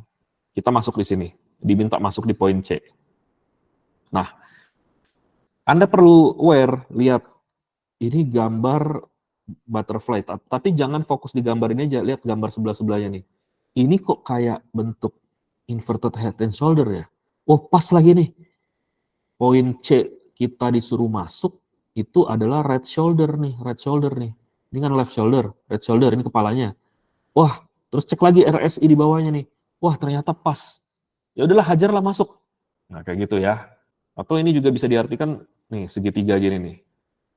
Kita masuk di sini, diminta masuk di poin C. Nah, Anda perlu aware, lihat ini gambar butterfly, tapi jangan fokus di gambar ini aja, lihat gambar sebelah-sebelahnya nih. Ini kok kayak bentuk inverted head and shoulder ya? Oh, pas lagi nih. Poin C kita disuruh masuk, itu adalah right shoulder nih. Ini kan left shoulder, right shoulder, ini kepalanya. Wah, terus cek lagi RSI di bawahnya nih. Wah, ternyata pas. Ya udahlah, hajarlah masuk. Nah, kayak gitu ya. Atau ini juga bisa diartikan nih segitiga gini nih.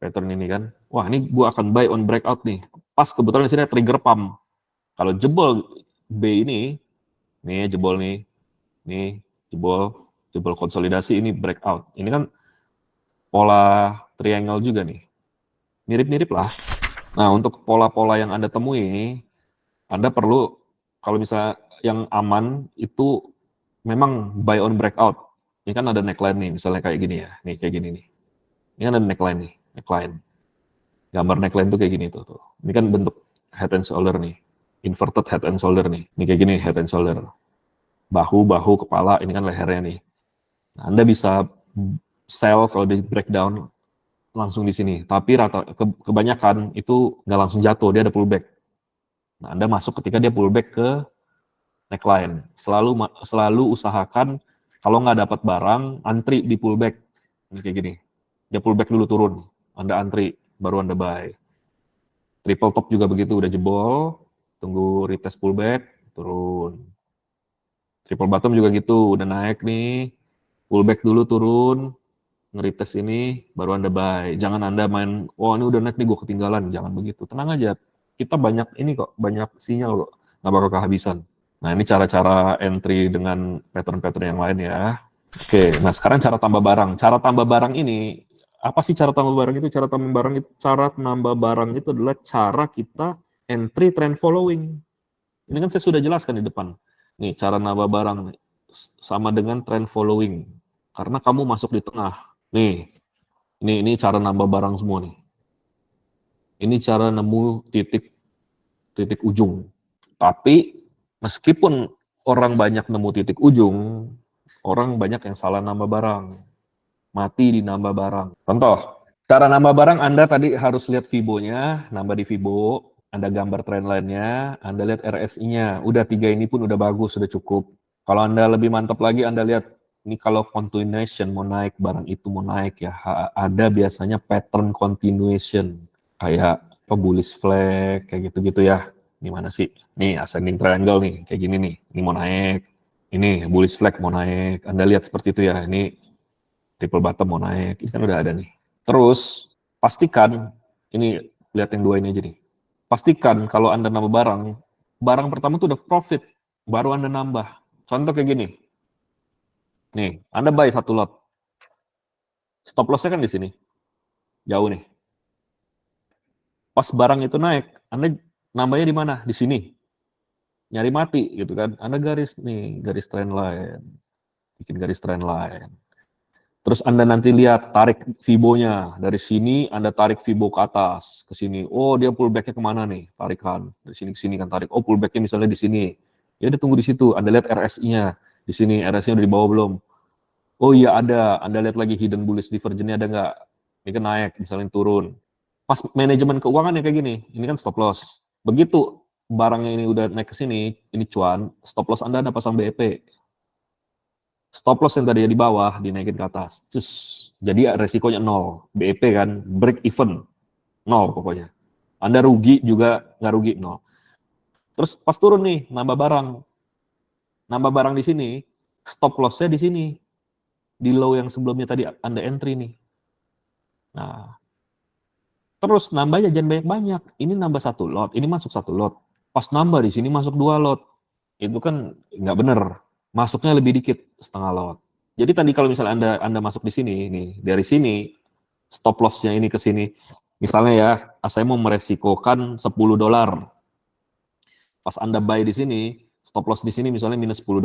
Pattern ini kan. Wah, ini gua akan buy on breakout nih. Pas kebetulan di sini ada trigger pump. Kalau jebol B ini, nih jebol nih. Nih, jebol konsolidasi ini breakout. Ini kan pola triangle juga nih. Mirip-mirip lah. Nah, untuk pola-pola yang Anda temui, Anda perlu, kalau misalnya yang aman, itu memang buy on breakout. Ini kan ada neckline nih, misalnya kayak gini ya. Nih, kayak gini nih. Ini kan ada neckline nih, neckline. Gambar neckline tuh kayak gini tuh. Ini kan bentuk head and shoulder nih. Inverted head and shoulder nih. Ini kayak gini head and shoulder. Bahu, kepala, ini kan lehernya nih. Nah, Anda bisa sell kalau di breakdown langsung di sini. Tapi kebanyakan itu nggak langsung jatuh, dia ada pullback. Nah, Anda masuk ketika dia pullback ke neckline. Selalu usahakan kalau nggak dapat barang, antri di pullback. Ini kayak gini. Dia pullback dulu turun. Anda antri, baru Anda buy. Triple top juga begitu, udah jebol, tunggu retest pullback, turun. Triple bottom juga gitu, udah naik nih, pullback dulu turun, nge-retest ini, baru Anda buy. Jangan Anda main, oh ini udah naik nih, gue ketinggalan. Jangan begitu, tenang aja. Kita banyak ini kok, banyak sinyal kok, nggak bakal kehabisan. Nah, ini cara-cara entry dengan pattern-pattern yang lain ya. Oke, nah sekarang cara tambah barang. Cara tambah barang ini, apa sih cara tambah barang itu? Cara nambah barang itu adalah cara kita entry trend following. Ini kan saya sudah jelaskan di depan. Nih, cara nambah barang sama dengan trend following. Karena kamu masuk di tengah. Nih, ini cara nambah barang semua nih. Ini cara nemu titik ujung. Tapi meskipun orang banyak nemu titik ujung, orang banyak yang salah nambah barang. Mati di nambah barang. Contoh, cara nambah barang Anda tadi harus lihat Fibo-nya, nambah di Fibo, Anda gambar trend line-nya, Anda lihat RSI-nya. Udah 3 ini pun udah bagus, sudah cukup. Kalau Anda lebih mantap lagi, Anda lihat ini kalau continuation mau naik, barang itu mau naik ya, ada biasanya pattern continuation. Kayak bullish flag, kayak gitu-gitu ya. Ini mana sih? Nih ascending triangle nih, kayak gini nih. Ini mau naik, ini bullish flag mau naik. Anda lihat seperti itu ya. Ini triple bottom mau naik. Ini kan udah ada nih. Terus pastikan, ini lihat yang dua ini aja nih. Pastikan kalau Anda nambah barang pertama tuh udah profit, baru Anda nambah. Contoh kayak gini. Nih, Anda buy satu lot. Stop loss-nya kan di sini. Jauh nih. Pas barang itu naik, Anda nambahnya di mana? Di sini. Nyari mati gitu kan. Anda garis nih, garis trend line. Bikin garis trend line. Terus Anda nanti lihat tarik Fibo-nya. Dari sini Anda tarik Fibo ke atas, ke sini. Oh, dia pullback-nya kemana nih? Tarikan. Dari sini ke sini kan tarik. Oh, pullback-nya misalnya di sini. Ya udah tunggu di situ. Anda lihat RSI-nya. Di sini RSI-nya udah di bawah belum? Oh iya ada. Anda lihat lagi hidden bullish divergence-nya ada nggak? Ini kan naik, misalnya turun. Pas manajemen keuangan ya kayak gini. Ini kan stop loss. Begitu barangnya ini udah naik ke sini, ini cuan, stop loss Anda pasang BEP. Stop loss yang tadi di bawah dinaikin ke atas. Terus jadi resikonya nol. BEP kan break even nol pokoknya. Anda rugi juga nggak rugi nol. Terus pas turun nih nambah barang di sini, stop lossnya di sini, di low yang sebelumnya tadi Anda entry nih. Nah, terus nambahnya jangan banyak-banyak. Ini nambah satu lot, ini masuk satu lot. Pas nambah di sini masuk 2 lot. Itu kan nggak bener. Masuknya lebih dikit, setengah lot. Jadi tadi kalau misalnya Anda masuk di sini, nih dari sini, stop loss-nya ini ke sini. Misalnya ya, saya mau meresikokan $10. Pas Anda buy di sini, stop loss di sini misalnya minus $10.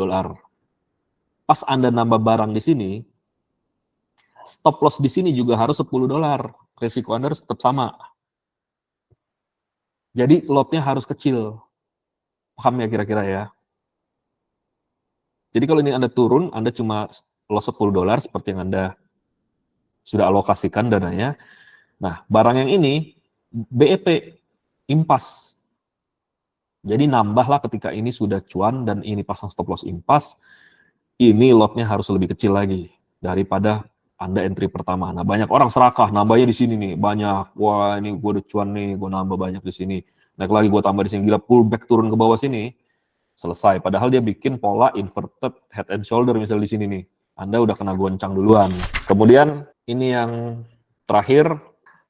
Pas Anda nambah barang di sini, stop loss di sini juga harus $10. Resiko Anda harus tetap sama. Jadi lotnya harus kecil. Paham ya kira-kira ya? Jadi kalau ini Anda turun, Anda cuma loss $10 seperti yang Anda sudah alokasikan dananya. Nah, barang yang ini BEP impas. Jadi nambahlah ketika ini sudah cuan dan ini pasang stop loss impas, ini lotnya harus lebih kecil lagi daripada Anda entry pertama. Nah, banyak orang serakah, nambahnya di sini nih, banyak. Wah, ini gue udah cuan nih, gue nambah banyak di sini. Naik lagi gue tambah di sini, gila pullback turun ke bawah sini. Selesai. Padahal dia bikin pola inverted head and shoulder misalnya di sini nih. Anda udah kena goncang duluan. Kemudian ini yang terakhir.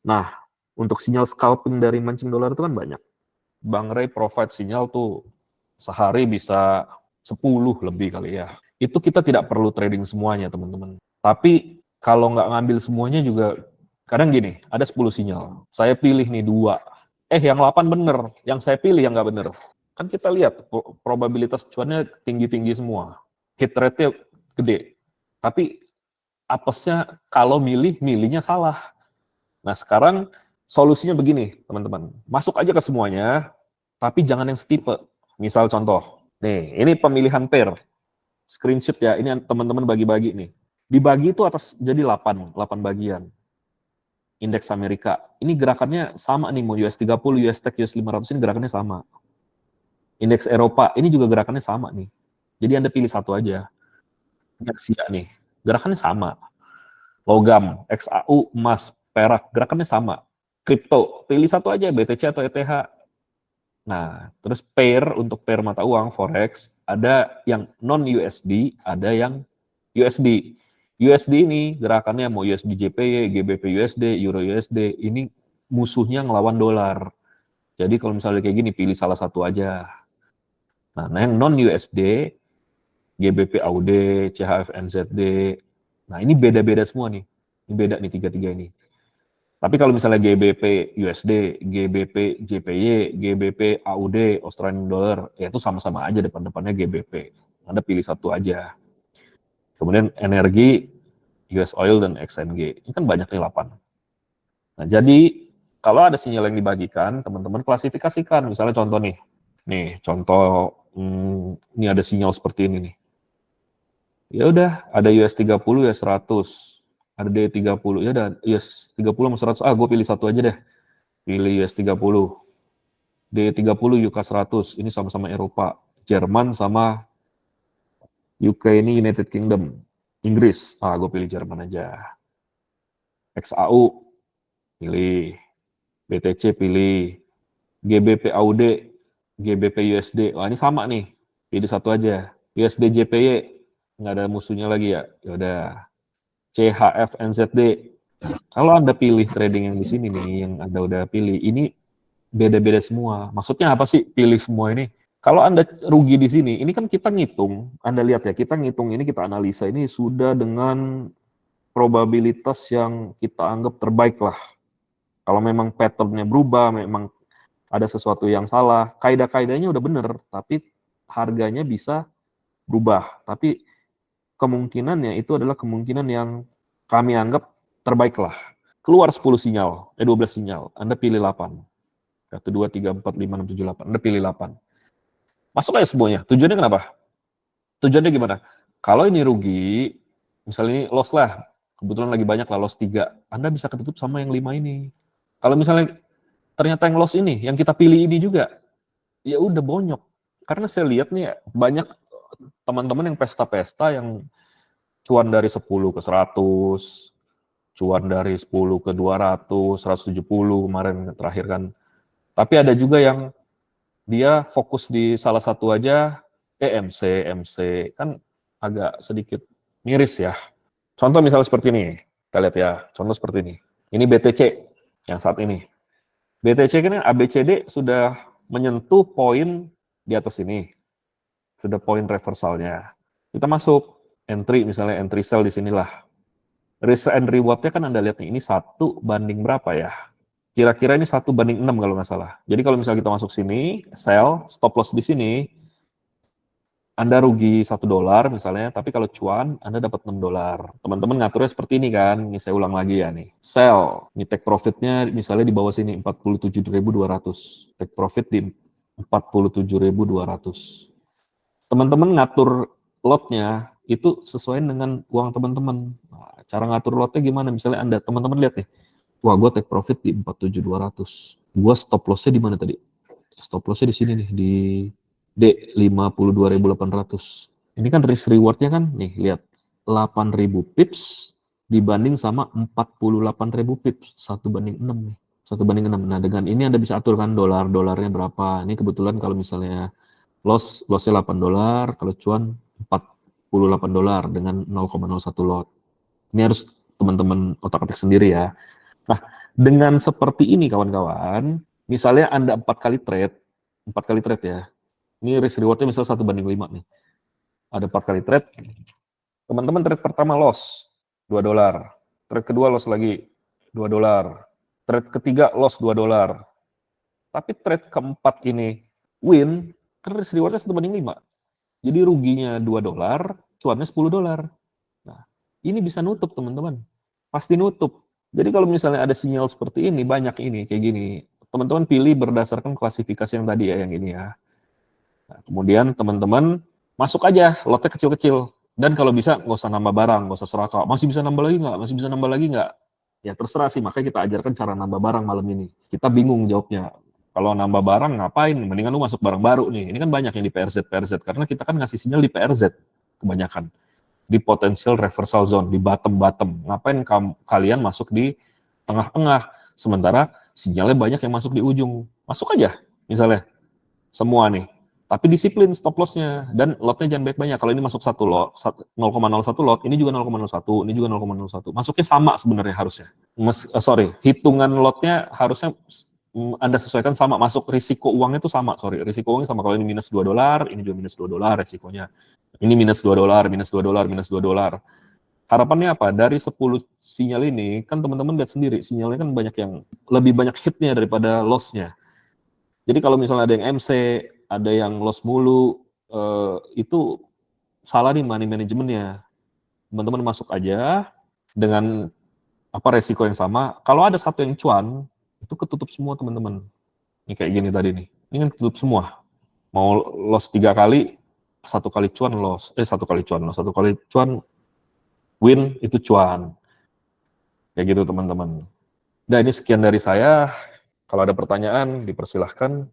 Nah, untuk sinyal scalping dari mancing dolar itu kan banyak. Bang Ray provide sinyal tuh sehari bisa 10 lebih kali ya. Itu kita tidak perlu trading semuanya, teman-teman. Tapi kalau nggak ngambil semuanya juga, kadang gini, ada 10 sinyal. Saya pilih nih 2. Yang 8 bener. Yang saya pilih yang nggak bener. Kan kita lihat probabilitas cuannya tinggi-tinggi semua. Hit rate-nya gede. Tapi apesnya kalau milihnya salah. Nah sekarang solusinya begini teman-teman. Masuk aja ke semuanya, tapi jangan yang setipe. Misal contoh, nih ini pemilihan pair. Screenshot ya, ini teman-teman bagi-bagi nih. Dibagi itu atas jadi 8 bagian. Indeks Amerika. Ini gerakannya sama nih, mau US 30, US Tech, US 500 ini gerakannya sama. Indeks Eropa, ini juga gerakannya sama nih. Jadi Anda pilih satu aja. Asia nih, gerakannya sama. Logam, XAU, emas, perak, gerakannya sama. Kripto, pilih satu aja, BTC atau ETH. Nah, terus pair, untuk pair mata uang, Forex, ada yang non-USD, ada yang USD. USD ini gerakannya mau USD JPY, GBP USD, Euro USD, ini musuhnya ngelawan dolar. Jadi kalau misalnya kayak gini, pilih salah satu aja. Nah, yang non-USD, GBP AUD, CHF NZD, nah ini beda-beda semua nih. Ini beda nih tiga-tiga ini. Tapi kalau misalnya GBP USD, GBP JPY, GBP AUD, Australian Dollar, ya itu sama-sama aja depan-depannya GBP. Anda pilih satu aja. Kemudian energi, US Oil dan XNG. Ini kan banyak nih 8. Nah, jadi kalau ada sinyal yang dibagikan, teman-teman klasifikasikan. Misalnya contoh nih. Nih, contoh ini ada sinyal seperti ini nih. Ya udah, ada US 30, US 100. Ada D30, ya udah US 30 sama 100. Gue pilih satu aja deh. Pilih US 30. D30 UK 100. Ini sama-sama Eropa. Jerman sama UK ini United Kingdom. Inggris. Gue pilih Jerman aja. XAU pilih. BTC pilih. GBP AUD, GBP USD. Ini sama nih. Pilih satu aja. USD JPY nggak ada musuhnya lagi ya. Ya udah. CHF NZD. Kalau Anda pilih trading yang di sini nih, yang Anda udah pilih, ini beda-beda semua. Maksudnya apa sih pilih semua ini? Kalau Anda rugi di sini, ini kan kita ngitung, Anda lihat ya, kita ngitung ini, kita analisa ini sudah dengan probabilitas yang kita anggap terbaik lah. Kalau memang pattern-nya berubah, memang ada sesuatu yang salah, kaidah-kaidahnya udah bener, tapi harganya bisa berubah. Tapi kemungkinannya itu adalah kemungkinan yang kami anggap terbaik lah. Keluar 10 sinyal, 12 sinyal, Anda pilih 8. 1, 2, 3, 4, 5, 6, 7, 8. Anda pilih 8. Masuk aja semuanya. Tujuannya kenapa? Tujuannya gimana? Kalau ini rugi, misalnya ini loss lah, kebetulan lagi banyak lah, loss 3. Anda bisa ketutup sama yang 5 ini. Kalau misalnya ternyata yang loss ini, yang kita pilih ini juga, ya udah bonyok. Karena saya lihat nih banyak teman-teman yang pesta-pesta yang cuan dari 10 ke 100, cuan dari 10 ke 200, 170 kemarin terakhir kan. Tapi ada juga yang dia fokus di salah satu aja, MC kan agak sedikit miris ya. Contoh misalnya seperti ini, kita lihat ya, contoh seperti ini. Ini BTC yang saat ini. BTC kan ABCD sudah menyentuh poin di atas ini. Sudah poin reversalnya. Kita masuk entry, misalnya entry sell di sinilah. Risk and reward-nya kan Anda lihat nih, ini 1 banding berapa ya? Kira-kira ini 1 banding 6 kalau nggak salah. Jadi kalau misalnya kita masuk sini, sell, stop loss di sini, Anda rugi $1 misalnya, tapi kalau cuan, Anda dapat $6. Teman-teman ngaturnya seperti ini kan, ini saya ulang lagi ya nih. Sell, ini take profit-nya misalnya di bawah sini, 47.200. Take profit di 47.200. Teman-teman ngatur lot-nya, itu sesuai dengan uang teman-teman. Nah, cara ngatur lot-nya gimana? Misalnya teman-teman lihat nih, wah gue take profit di 47.200. Gue stop loss-nya di mana tadi? Stop loss-nya di sini nih, di D52.800. Ini kan risk reward-nya kan, nih lihat, 8.000 pips dibanding sama 48.000 pips, 1 banding 6 nih. 1 banding 6. Nah dengan ini Anda bisa atur kan dolarnya berapa. Ini kebetulan kalau misalnya loss-nya $8, kalau cuan $48 dengan 0,01 lot. Ini harus teman-teman otak-atik sendiri ya. Nah, dengan seperti ini kawan-kawan, misalnya Anda 4 kali trade ya. Ini risk reward-nya misalnya 1 banding 5 nih. Ada 4 kali trade. Teman-teman trade pertama loss $2. Trade kedua loss lagi $2. Trade ketiga loss $2. Tapi trade keempat ini win, kan risk reward-nya 1 banding 5. Jadi ruginya $2, cuannya $10. Nah, ini bisa nutup teman-teman. Pasti nutup. Jadi kalau misalnya ada sinyal seperti ini, banyak ini, kayak gini, teman-teman pilih berdasarkan klasifikasi yang tadi ya, yang ini ya. Nah, kemudian teman-teman masuk aja, lotnya kecil-kecil. Dan kalau bisa nggak usah nambah barang, nggak usah serakah. Masih bisa nambah lagi nggak? Masih bisa nambah lagi nggak? Ya terserah sih, makanya kita ajarkan cara nambah barang malam ini. Kita bingung jawabnya. Kalau nambah barang ngapain? Mendingan lu masuk barang baru nih. Ini kan banyak yang di PRZ, karena kita kan ngasih sinyal di PRZ kebanyakan. Di potential reversal zone, di bottom. Ngapain kalian masuk di tengah-tengah? Sementara sinyalnya banyak yang masuk di ujung. Masuk aja, misalnya. Semua nih. Tapi disiplin stop loss-nya. Dan lot-nya jangan banyak-banyak. Kalau ini masuk 1 lot, 0,01 lot, ini juga 0,01, ini juga 0,01. Masuknya sama sebenarnya harusnya. Hitungan lot-nya harusnya Anda sesuaikan sama, masuk risiko uangnya itu sama, risiko uangnya sama. Kalau ini minus $2, ini juga minus $2 resikonya. Ini minus $2, minus $2, minus $2. Harapannya apa? Dari 10 sinyal ini, kan teman-teman lihat sendiri, sinyalnya kan banyak yang lebih banyak hitnya daripada loss-nya. Jadi kalau misalnya ada yang MC, ada yang loss mulu, itu salah nih money manajemennya. Teman-teman masuk aja dengan resiko yang sama. Kalau ada satu yang cuan, itu ketutup semua teman-teman. Ini kayak gini tadi nih. Ini kan ketutup semua. Mau loss 3 kali, 1 kali cuan loss. 1 kali cuan loss. 1 kali cuan win, itu cuan. Kayak gitu teman-teman. Nah ini sekian dari saya. Kalau ada pertanyaan, dipersilahkan.